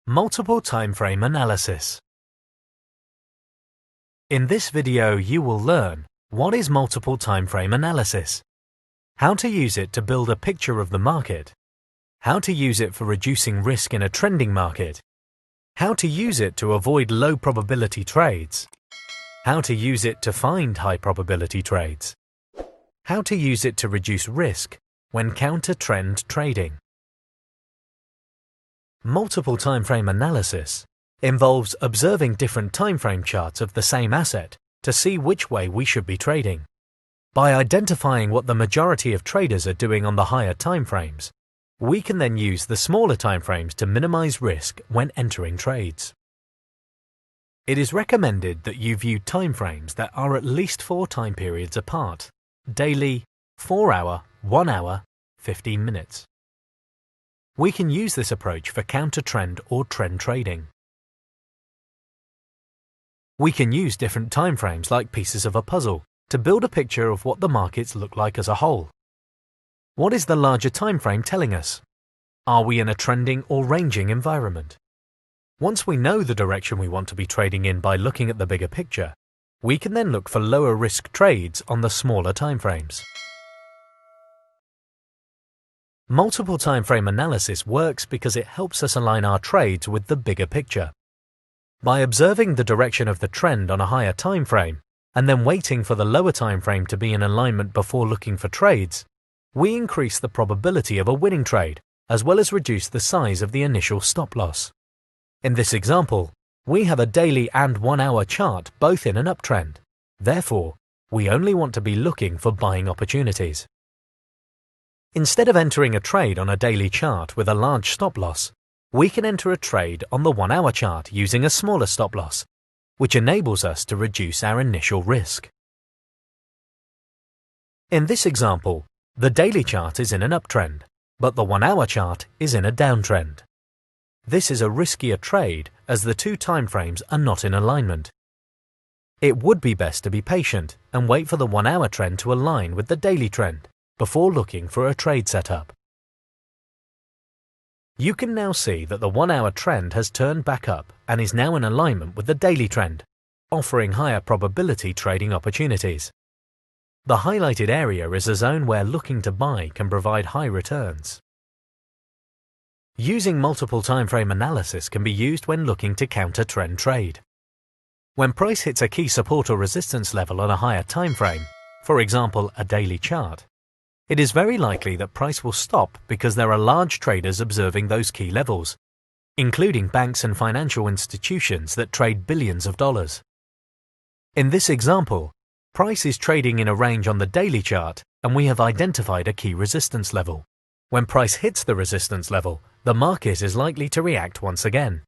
Multiple time frame analysis. In this video you will learn what is multiple time frame analysis, how to use it to build a picture of the market, how to use it for reducing risk in a trending market, how to use it to avoid low probability trades, how to use it to find high probability trades, how to use it to reduce risk when counter-trend trading. Multiple time frame analysis involves observing different time frame charts of the same asset to see which way we should be trading. By identifying what the majority of traders are doing on the higher time frames, we can then use the smaller time frames to minimize risk when entering trades. It is recommended that you view time frames that are at least 4 time periods apart: daily, 4 hour, 1 hour, 15 minutes. We can use this approach for counter-trend or trend trading. We can use different time frames like pieces of a puzzle to build a picture of what the markets look like as a whole. What is the larger time frame telling us? Are we in a trending or ranging environment? Once we know the direction we want to be trading in by looking at the bigger picture, we can then look for lower risk trades on the smaller time frames. Multiple time frame analysis works because it helps us align our trades with the bigger picture. By observing the direction of the trend on a higher time frame and then waiting for the lower time frame to be in alignment before looking for trades, we increase the probability of a winning trade as well as reduce the size of the initial stop loss. In this example, we have a daily and 1 hour chart both in an uptrend. Therefore, we only want to be looking for buying opportunities. Instead of entering a trade on a daily chart with a large stop loss, we can enter a trade on the 1 hour chart using a smaller stop loss, which enables us to reduce our initial risk. In this example, the daily chart is in an uptrend, but the 1 hour chart is in a downtrend. This is a riskier trade as the two time frames are not in alignment. It would be best to be patient and wait for the 1 hour trend to align with the daily trend before looking for a trade setup. You can now see that the 1 hour trend has turned back up and is now in alignment with the daily trend, offering higher probability trading opportunities. The highlighted area is a zone where looking to buy can provide high returns. Using multiple time frame analysis can be used when looking to counter-trend trade. When price hits a key support or resistance level on a higher time frame, for example a daily chart, it is very likely that price will stop because there are large traders observing those key levels, including banks and financial institutions that trade billions of dollars. In this example, price is trading in a range on the daily chart and we have identified a key resistance level. When price hits the resistance level, the market is likely to react once again.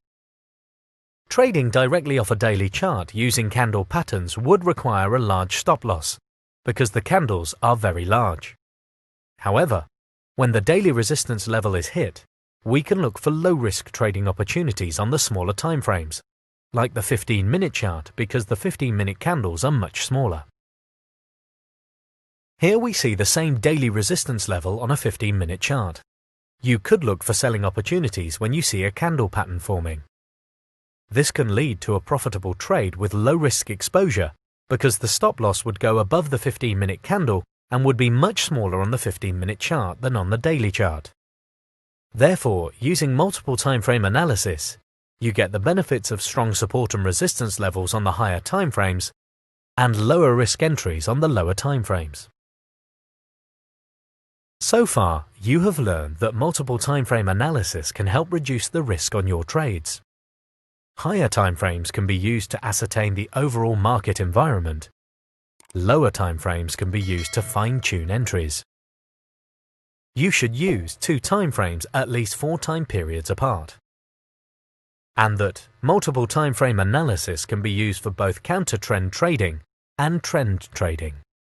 Trading directly off a daily chart using candle patterns would require a large stop loss because the candles are very large. However, when the daily resistance level is hit, we can look for low-risk trading opportunities on the smaller time frames, like the 15-minute chart because the 15-minute candles are much smaller. Here we see the same daily resistance level on a 15-minute chart. You could look for selling opportunities when you see a candle pattern forming. This can lead to a profitable trade with low-risk exposure because the stop loss would go above the 15-minute candle and would be much smaller on the 15-minute chart than on the daily chart. Therefore, using multiple time frame analysis, you get the benefits of strong support and resistance levels on the higher time frames and lower risk entries on the lower time frames. So far, you have learned that multiple time frame analysis can help reduce the risk on your trades. Higher time frames can be used to ascertain the overall market environment. Lower time frames can be used to fine-tune entries. You should use 2 time frames at least 4 time periods apart. And that multiple time frame analysis can be used for both counter-trend trading and trend trading.